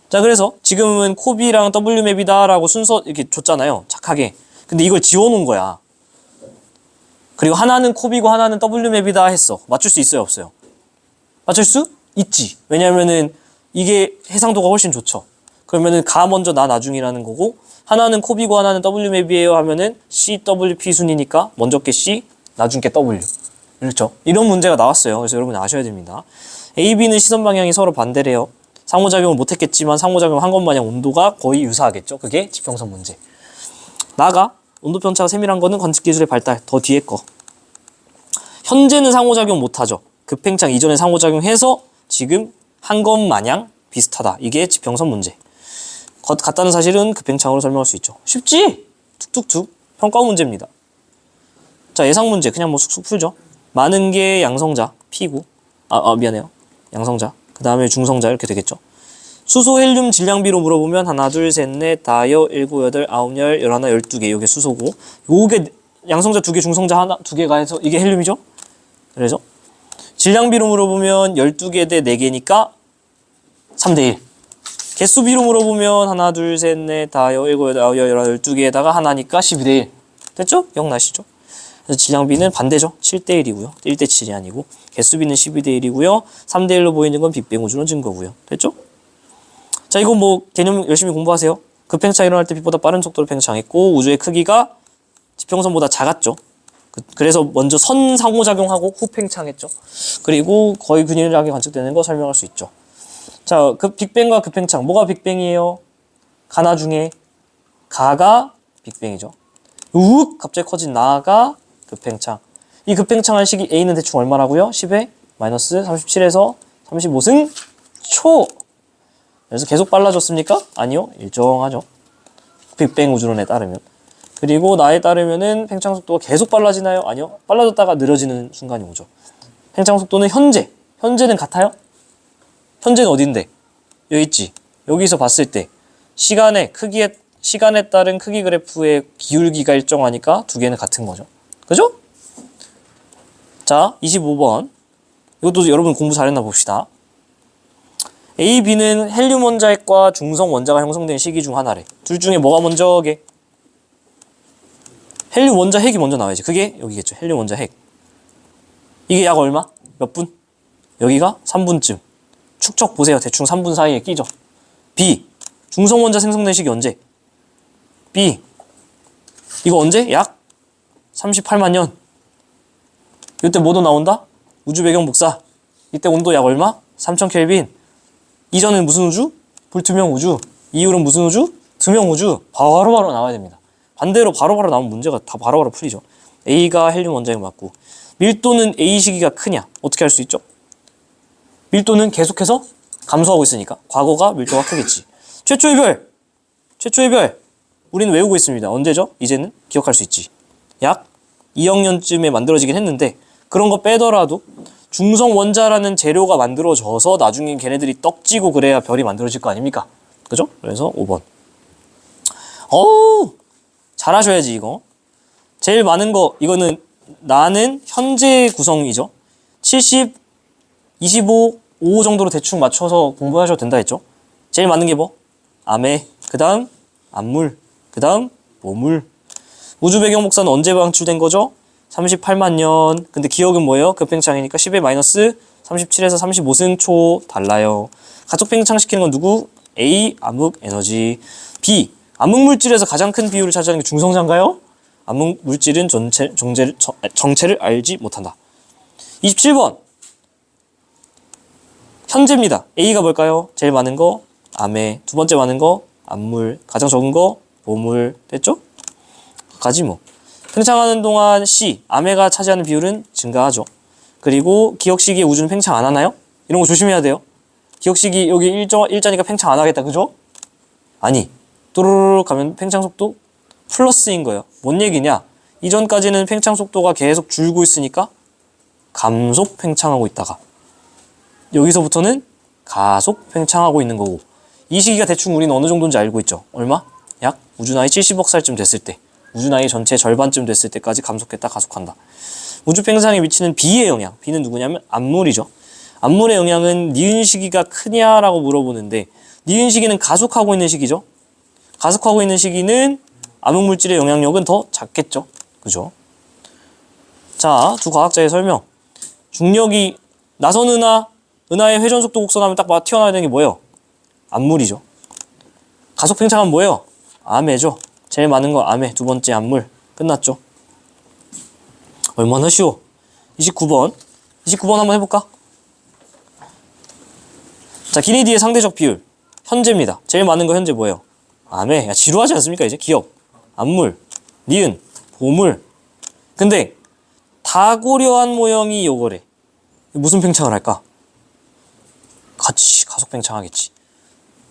자, 그래서 지금은 코비랑 WMAP이다 라고 순서 이렇게 줬잖아요. 착하게. 근데 이걸 지워놓은 거야. 그리고 하나는 코비고 하나는 WMAP이다 했어. 맞출 수 있어요, 없어요? 맞출 수 있지. 왜냐면은 이게 해상도가 훨씬 좋죠. 그러면은 가 먼저 나 나중이라는 거고, 하나는 코비고 하나는 WMAP이에요 하면은 CWP 순이니까 먼저 게 C, 나중 게 W. 그렇죠? 이런 문제가 나왔어요. 그래서 여러분 아셔야 됩니다. A, B는 시선 방향이 서로 반대래요. 상호작용을 못했겠지만 상호작용 한 것 마냥 온도가 거의 유사하겠죠. 그게 지평선 문제. 나가 온도 편차가 세밀한 거는 관측 기술의 발달, 더 뒤에 거. 현재는 상호작용 못하죠. 급팽창 이전에 상호작용해서 지금 한 것 마냥 비슷하다. 이게 지평선 문제. 같다는 사실은 급팽창으로 설명할 수 있죠. 쉽지? 툭툭툭. 평가 문제입니다. 자, 예상 문제 그냥 뭐 쑥쑥 풀죠. 많은 게 양성자, P고. 미안해요. 양성자. 그 다음에 중성자 이렇게 되겠죠. 수소 헬륨 질량비로 물어보면 하나, 둘, 셋, 넷, 다여, 일곱, 여덟, 아홉, 열, 열하나, 12개. 요게 수소고. 요게 양성자 2개, 중성자 하나, 2개가 해서 이게 헬륨이죠. 그래서 질량비로 물어보면 12개 대 4개니까 3대 1. 개수비로 물어보면 하나, 둘, 셋, 넷, 다여, 일곱, 여덟, 아홉, 열, 열하나, 12개에다가 하나니까 12대 1. 됐죠? 기억나시죠? 그래서 질량비는 반대죠. 7대 1이고요. 1대 7이 아니고. 개수비는 12대 1이고요. 3대 1로 보이는 건 빅뱅 우주론 증거고요. 됐죠? 자, 이거 뭐 개념 열심히 공부하세요. 급팽창 일어날 때 빛보다 빠른 속도로 팽창했고 우주의 크기가 지평선보다 작았죠. 그래서 먼저 선 상호작용하고 후 팽창했죠. 그리고 거의 균일하게 관측되는 거 설명할 수 있죠. 자, 빅뱅과 급팽창. 뭐가 빅뱅이에요? 가나 중에 가가 빅뱅이죠. 우욱 갑자기 커진 나가 급팽창. 이 급팽창할 시기 A는 대충 얼마라고요? 10의 마이너스 37에서 35승 초. 그래서 계속 빨라졌습니까? 아니요. 일정하죠. 빅뱅 우주론에 따르면. 그리고 나에 따르면은 팽창 속도가 계속 빨라지나요? 아니요. 빨라졌다가 느려지는 순간이 오죠. 팽창 속도는 현재는 같아요? 현재는 어딘데? 여기 있지. 여기서 봤을 때 시간에 따른 크기 그래프의 기울기가 일정하니까 두 개는 같은 거죠. 그죠? 자, 25번. 이것도 여러분 공부 잘했나 봅시다. A, B는 헬륨 원자핵과 중성 원자가 형성된 시기 중 하나래. 둘 중에 뭐가 먼저게? 헬륨 원자핵이 먼저 나와야지. 그게 여기겠죠. 헬륨 원자핵. 이게 약 얼마? 몇 분? 여기가 3분쯤. 축척 보세요. 대충 3분 사이에 끼죠. B. 중성 원자 생성된 시기 언제? B. 이거 언제? 약 38만 년. 이때 뭐도 나온다? 우주 배경 복사. 이때 온도 약 얼마? 3000켈빈. 이전엔 무슨 우주? 불투명 우주. 이후로는 무슨 우주? 투명 우주. 바로바로 나와야 됩니다. 반대로 바로바로 나오면 문제가 다 바로바로 풀리죠. A가 헬륨 원자핵 맞고. 밀도는 A 시기가 크냐? 어떻게 할 수 있죠? 밀도는 계속해서 감소하고 있으니까 과거가 밀도가 크겠지. 최초의 별. 우리는 외우고 있습니다. 언제죠? 이제는 기억할 수 있지. 약 2억년쯤에 만들어지긴 했는데 그런 거 빼더라도 중성 원자라는 재료가 만들어져서 나중에 걔네들이 떡지고 그래야 별이 만들어질 거 아닙니까? 그죠? 그래서 5번. 어우, 잘하셔야지 이거. 제일 많은 거 이거는 나는 현재 구성이죠. 70, 25, 5 정도로 대충 맞춰서 공부하셔도 된다 했죠. 제일 많은 게 뭐? 암해, 그 다음 암물, 그 다음 모물. 우주 배경 복사는 언제 방출된 거죠? 38만 년. 근데 기억은 뭐예요? 급팽창이니까 10의 마이너스 37에서 35승 초 달라요. 가속 팽창시키는 건 누구? A. 암흑 에너지. B. 암흑 물질에서 가장 큰 비율을 차지하는 게 중성자인가요? 암흑 물질은 정체를 알지 못한다. 27번. 현재입니다. A가 뭘까요? 제일 많은 거 암해, 두 번째 많은 거 암물, 가장 적은 거 모물. 됐죠? 가지 뭐. 팽창하는 동안 C, 암해가 차지하는 비율은 증가하죠. 그리고 기억시기에 우주는 팽창 안 하나요? 이런 거 조심해야 돼요. 기억시기 여기 일자니까 팽창 안 하겠다. 그죠? 아니, 또르르 가면 팽창 속도 플러스인 거예요. 뭔 얘기냐? 이전까지는 팽창 속도가 계속 줄고 있으니까 감속 팽창하고 있다가 여기서부터는 가속 팽창하고 있는 거고, 이 시기가 대충 우리는 어느 정도인지 알고 있죠. 얼마? 약 우주 나이 70억 살쯤 됐을 때, 우주 나이 전체 절반쯤 됐을 때까지 감속했다 가속한다. 우주 팽창에 미치는 B의 영향, B는 누구냐면 암물이죠. 암물의 영향은 니은 시기가 크냐라고 물어보는데, 니은 시기는 가속하고 있는 시기죠. 가속하고 있는 시기는 암흑물질의 영향력은 더 작겠죠. 그죠? 자, 두 과학자의 설명. 중력이 나선 은하의 회전속도 곡선하면 딱 튀어나와야 되는 게 뭐예요? 암물이죠. 가속 팽창은 뭐예요? 암해죠. 제일 많은 거 암해, 두 번째 암물. 끝났죠. 얼마나 쉬워. 29번 한번 해볼까? 자, 기니디의 상대적 비율 현재입니다. 제일 많은 거 현재 뭐예요? 암해. 야, 지루하지 않습니까? 이제 기억, 암물, 니은, 보물. 근데 다 고려한 모형이 요거래. 무슨 팽창을 할까? 같이 가속 팽창하겠지.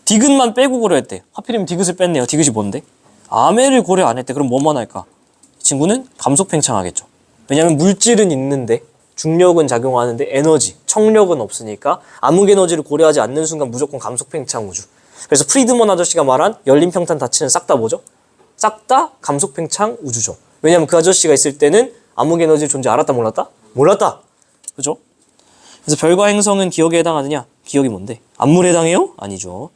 디귿만 빼고 고려했대. 하필이면 디귿을 뺐네요. 디귿이 뭔데? 암해를 고려 안 했대. 그럼 뭐만 할까? 이 친구는 감속 팽창하겠죠. 왜냐하면 물질은 있는데 중력은 작용하는데 에너지, 청력은 없으니까 암흑 에너지를 고려하지 않는 순간 무조건 감속 팽창 우주. 그래서 프리드먼 아저씨가 말한 열린 평탄 닫히는 싹 다 뭐죠? 싹 다 감속 팽창 우주죠. 왜냐하면 그 아저씨가 있을 때는 암흑 에너지 존재 알았다 몰랐다? 몰랐다. 그죠? 그래서 별과 행성은 기억에 해당하느냐? 기억이 뭔데? 암물에 해당해요? 아니죠.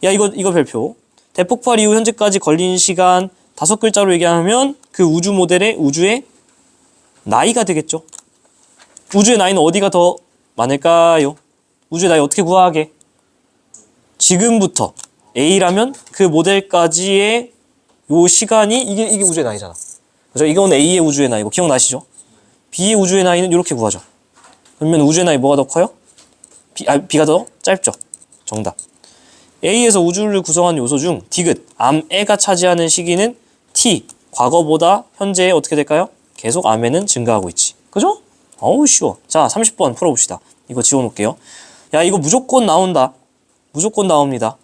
야, 이거 별표. 대폭발 이후 현재까지 걸린 시간 5글자로 얘기하면 그 우주 모델의 우주의 나이가 되겠죠. 우주의 나이는 어디가 더 많을까요? 우주의 나이 어떻게 구하게? 지금부터 A라면 그 모델까지의 요 시간이 이게 우주의 나이잖아. 그죠? 이건 A의 우주의 나이고 기억나시죠? B의 우주의 나이는 이렇게 구하죠. 그러면 우주의 나이 뭐가 더 커요? B가 더 짧죠. 정답. A에서 우주를 구성하는 요소 중 디귿, 암해가 차지하는 시기는 T, 과거보다 현재에 어떻게 될까요? 계속 암해는 증가하고 있지. 그죠? 어우 쉬워. 자, 30번 풀어봅시다. 이거 지워놓을게요. 야, 이거 무조건 나온다. 무조건 나옵니다.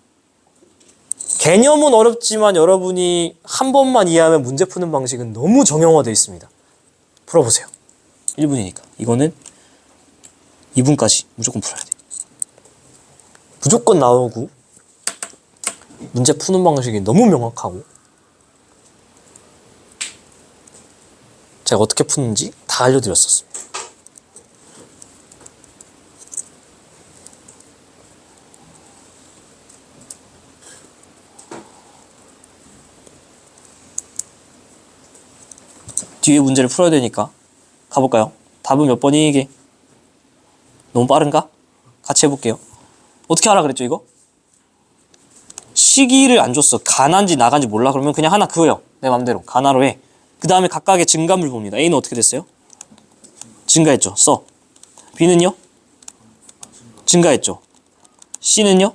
개념은 어렵지만 여러분이 한 번만 이해하면 문제 푸는 방식은 너무 정형화되어 있습니다. 풀어보세요. 1분이니까. 이거는 2분까지 무조건 풀어야 돼. 무조건 나오고 문제 푸는 방식이 너무 명확하고 제가 어떻게 푸는지 다 알려드렸었습니다. 뒤에 문제를 풀어야 되니까 가볼까요? 답은 몇 번이 이게? 너무 빠른가? 같이 해볼게요. 어떻게 하라 그랬죠 이거? 시기를 안 줬어. 가난지 나간지 몰라. 그러면 그냥 하나 그어요. 내 맘대로. 가나로 해. 그 다음에 각각의 증가물 봅니다. A는 어떻게 됐어요? 증가했죠. 써. B는요? 증가했죠. C는요?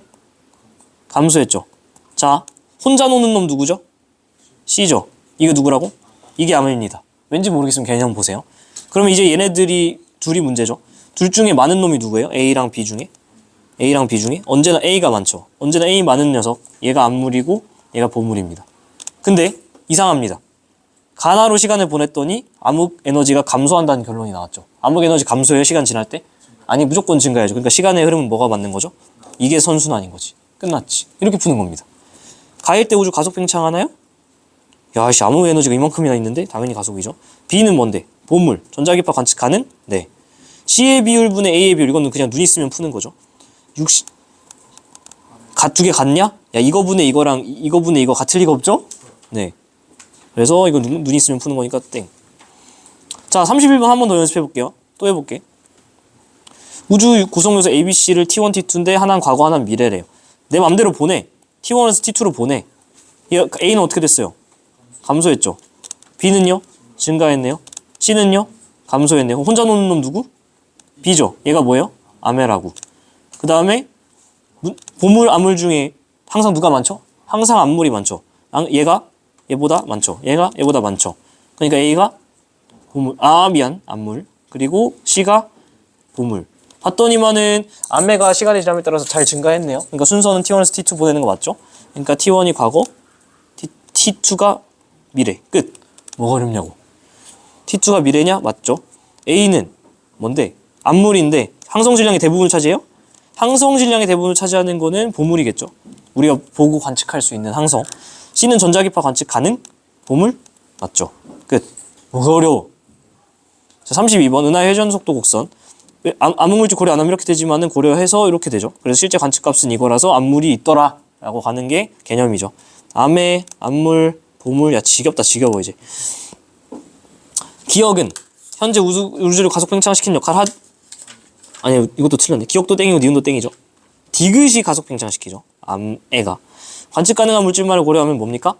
감소했죠. 자, 혼자 노는 놈 누구죠? C죠. 이거 누구라고? 이게 암입니다. 왠지 모르겠으면 개념 보세요. 그러면 이제 얘네들이 둘이 문제죠. 둘 중에 많은 놈이 누구예요? A랑 B 중에? A랑 B 중에? 언제나 A가 많죠. 언제나 A 많은 녀석. 얘가 암물이고 얘가 보물입니다. 근데 이상합니다. 가나로 시간을 보냈더니 암흑 에너지가 감소한다는 결론이 나왔죠. 암흑 에너지 감소해요, 시간 지날 때? 아니, 무조건 증가해야죠. 그러니까 시간의 흐름은 뭐가 맞는 거죠? 이게 선순환인 거지. 끝났지. 이렇게 푸는 겁니다. 가일 때 우주 가속 팽창하나요? 야, 씨, 암흑 에너지가 이만큼이나 있는데 당연히 가속이죠. B는 뭔데? 보물. 전자기파 관측 가능? 네. C의 비율 분의 A의 비율. 이거는 그냥 눈 있으면 푸는 거죠. 60. 두 개 같냐? 야, 이거 분의 이거랑 이거 분의 이거 같을 리가 없죠? 네. 그래서 이거 눈 있으면 푸는 거니까 땡. 자, 31번 한 번 더 연습해 볼게요. 또 해볼게. 우주 구성 요소 ABC를 T1, T2인데 하나는 과거, 하나는 미래래요. 내 맘대로 보내. T1에서 T2로 보내. A는 어떻게 됐어요? 감소했죠. B는요? 증가했네요. C는요? 감소했네요. 혼자 노는 놈 누구? B죠. 얘가 뭐예요? 아메라고. 그 다음에 보물, 암물 중에 항상 누가 많죠? 항상 암물이 많죠. 얘가 얘보다 많죠. 얘가 얘보다 많죠. 그러니까 A가 보물, 미안, 암물. 그리고 C가 보물. 봤더니만은 암메가 시간의 지남에 따라서 잘 증가했네요. 그러니까 순서는 T1에서 T2 보내는 거 맞죠? 그러니까 T1이 과거, T2가 미래. 끝. 뭐가 어렵냐고. T2가 미래냐? 맞죠? A는 뭔데? 암물인데 항성 질량의 대부분을 차지해요? 항성 질량의 대부분을 차지하는 거는 보물이겠죠. 우리가 보고 관측할 수 있는 항성. C는 전자기파 관측 가능? 보물? 맞죠. 끝. 뭐가 어려워. 자, 32번 은하의 회전 속도 곡선. 암흑물질 고려 안 하면 이렇게 되지만은 고려해서 이렇게 되죠. 그래서 실제 관측값은 이거라서 암물이 있더라 라고 가는 게 개념이죠. 암의, 암물, 보물. 야, 지겹다, 지겨워 이제. 기억은 현재 우주를 가속 팽창시키는 역할 아니, 이것도 틀렸네. 기억도 땡이고 니은도 땡이죠. 디귿이 가속 팽창시키죠. 암애가. 관측 가능한 물질만을 고려하면 뭡니까?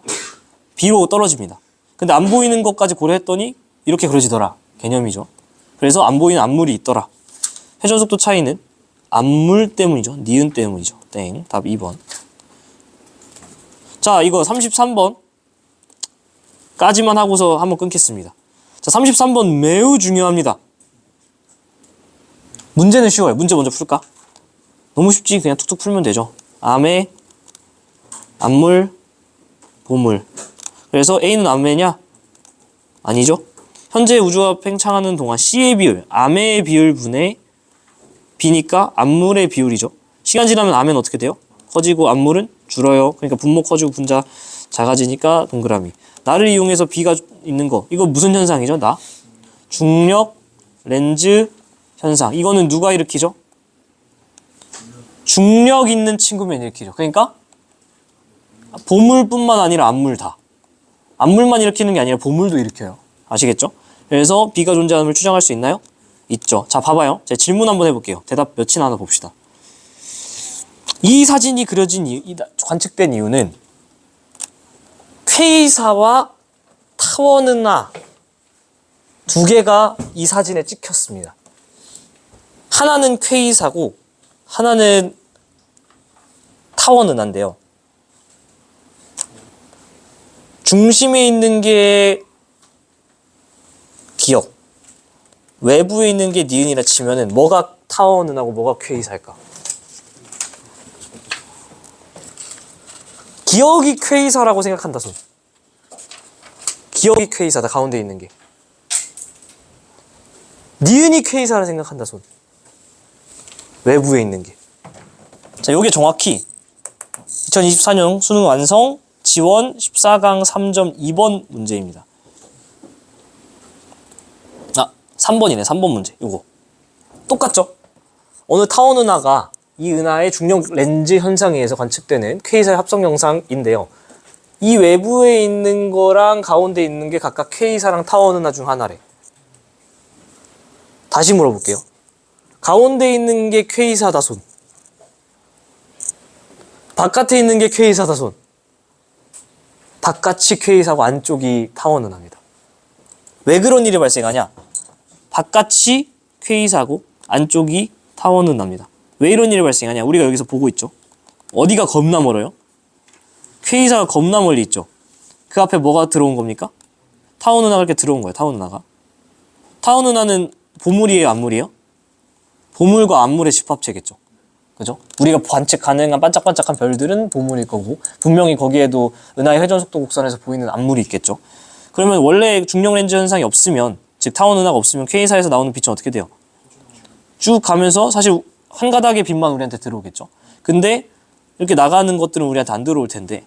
B로 떨어집니다. 근데 안 보이는 것까지 고려했더니 이렇게 그려지더라. 개념이죠. 그래서 안 보이는 암물이 있더라. 회전속도 차이는 암물 때문이죠. 니은 때문이죠. 땡. 답 2번. 자, 이거 33번 까지만 하고서 한번 끊겠습니다. 자, 33번 매우 중요합니다. 문제는 쉬워요. 문제 먼저 풀까? 너무 쉽지. 그냥 툭툭 풀면 되죠. 암의, 암물, 보물. 그래서 A는 암매냐? 아니죠. 현재 우주가 팽창하는 동안 C의 비율, 암의 비율 분의 B니까 암물의 비율이죠. 시간 지나면 암은 어떻게 돼요? 커지고 암물은 줄어요. 그러니까 분모 커지고 분자 작아지니까 동그라미. 나를 이용해서 B가 있는 거. 이거 무슨 현상이죠? 나? 중력 렌즈 현상. 이거는 누가 일으키죠? 중력 있는 친구면 일으키죠. 그러니까 보물뿐만 아니라 암물 다. 암물만 일으키는 게 아니라 보물도 일으켜요. 아시겠죠? 그래서 B가 존재함을 추정할 수 있나요? 있죠. 자, 봐봐요. 제가 질문 한번 해볼게요. 대답 몇이나 하나 봅시다. 이 사진이 그려진 관측된 이유는 퀘이사와 타워는하 두 개가 이 사진에 찍혔습니다. 하나는 퀘이사고 하나는 타워는하인데요. 중심에 있는 게 기억, 외부에 있는 게 니은이라 치면은 뭐가 타워는하고 뭐가 퀘이사일까? 기억이 퀘이사라고 생각한다 손. 기억이 퀘이사다. 가운데 있는 게. 니은이 퀘이사라 생각한다 손. 외부에 있는 게. 자, 요게 정확히 2024년 수능 완성 지원 14강 3.2번 문제입니다. 3번이네. 3번 문제. 요거. 똑같죠? 어느 타워는하가 이 은하의 중력 렌즈 현상에 의해서 관측되는 퀘이사의 합성 영상인데요. 이 외부에 있는 거랑 가운데 있는 게 각각 퀘이사랑 타워는하 중 하나래. 다시 물어볼게요. 가운데 있는 게 퀘이사다 손. 바깥에 있는 게 퀘이사다 손. 바깥이 퀘이사고 안쪽이 타워는하입니다. 왜 그런 일이 발생하냐? 바깥이 퀘이사고 안쪽이 타워는하입니다. 왜 이런 일이 발생하냐? 우리가 여기서 보고 있죠. 어디가 겁나 멀어요? 퀘이사가 겁나 멀리 있죠. 그 앞에 뭐가 들어온 겁니까? 타워는하가 이렇게 들어온 거예요. 타워는하가. 타워는하는 보물이에요? 암물이에요? 보물과 암물의 집합체겠죠. 그죠? 우리가 관측 가능한 반짝반짝한 별들은 보물일 거고 분명히 거기에도 은하의 회전속도 곡선에서 보이는 암물이 있겠죠. 그러면 원래 중력 렌즈 현상이 없으면, 즉 타원 은하가 없으면 K사에서 나오는 빛은 어떻게 돼요? 쭉 가면서 사실 한 가닥의 빛만 우리한테 들어오겠죠. 근데 이렇게 나가는 것들은 우리한테 안 들어올 텐데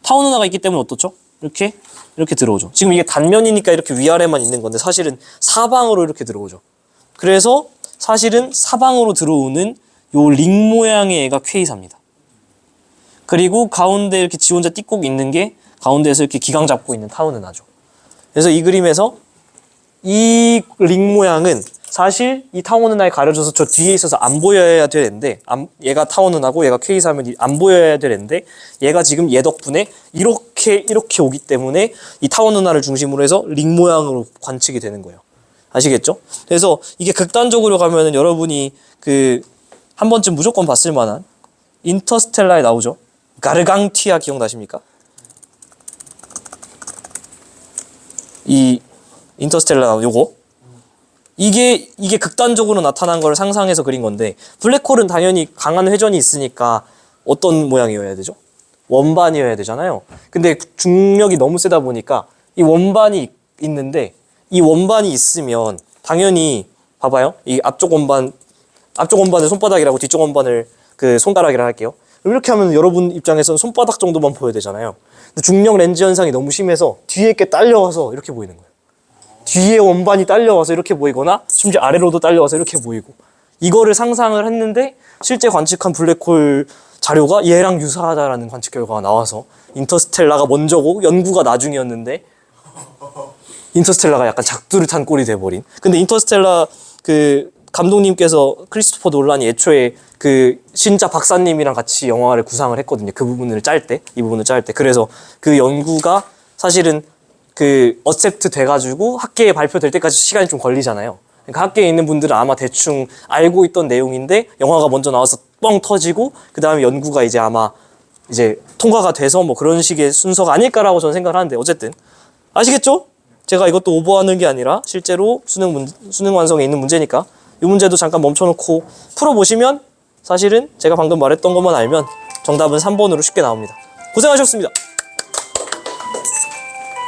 타원 은하가 있기 때문에 어떻죠? 이렇게 들어오죠. 지금 이게 단면이니까 이렇게 위아래만 있는 건데 사실은 사방으로 이렇게 들어오죠. 그래서 사실은 사방으로 들어오는 요 링 모양의 애가 K사입니다. 그리고 가운데 이렇게 지 혼자 띠꼭 있는 게 가운데에서 이렇게 기강 잡고 있는 타원 은하죠. 그래서 이 그림에서 이 링 모양은 사실 이 타원 은하에 가려져서 저 뒤에 있어서 안 보여야 되는데 얘가 타원 은하고 얘가 K사면 안 보여야 되는데 얘가 지금 얘 덕분에 이렇게 오기 때문에 이 타원 은하를 중심으로 해서 링 모양으로 관측이 되는 거예요. 아시겠죠? 그래서 이게 극단적으로 가면은 여러분이 그 한 번쯤 무조건 봤을 만한 인터스텔라에 나오죠. 가르강티아 기억나십니까? 이 인터스텔라 요거 이게 극단적으로 나타난 걸 상상해서 그린 건데 블랙홀은 당연히 강한 회전이 있으니까 어떤 모양이어야 되죠? 원반이어야 되잖아요. 근데 중력이 너무 세다 보니까 이 원반이 있는데 이 원반이 있으면 당연히 봐봐요. 이 앞쪽 원반을 손바닥이라고 뒤쪽 원반을 그 손가락이라 할게요. 이렇게 하면 여러분 입장에서는 손바닥 정도만 보여야 되잖아요. 근데 중력 렌즈 현상이 너무 심해서 뒤에 게 딸려와서 이렇게 보이는 거예요. 뒤에 원반이 딸려와서 이렇게 보이거나 심지어 아래로도 딸려와서 이렇게 보이고 이거를 상상을 했는데 실제 관측한 블랙홀 자료가 얘랑 유사하다라는 관측 결과가 나와서 인터스텔라가 먼저고 연구가 나중이었는데 인터스텔라가 약간 작두를 탄 꼴이 돼버린. 근데 인터스텔라 그 감독님께서 크리스토퍼 놀란이 애초에 그 신자 박사님이랑 같이 영화를 구상을 했거든요. 그 부분을 짤 때, 이 부분을 짤 때. 그래서 그 연구가 사실은 그 어셉트 돼가지고 학계에 발표될 때까지 시간이 좀 걸리잖아요. 그러니까 학계에 있는 분들은 아마 대충 알고 있던 내용인데 영화가 먼저 나와서 뻥 터지고 그 다음에 연구가 이제 아마 이제 통과가 돼서 뭐 그런 식의 순서가 아닐까라고 저는 생각을 하는데 어쨌든 아시겠죠? 제가 이것도 오버하는 게 아니라 실제로 수능 완성에 있는 문제니까 이 문제도 잠깐 멈춰놓고 풀어보시면 사실은 제가 방금 말했던 것만 알면 정답은 3번으로 쉽게 나옵니다. 고생하셨습니다.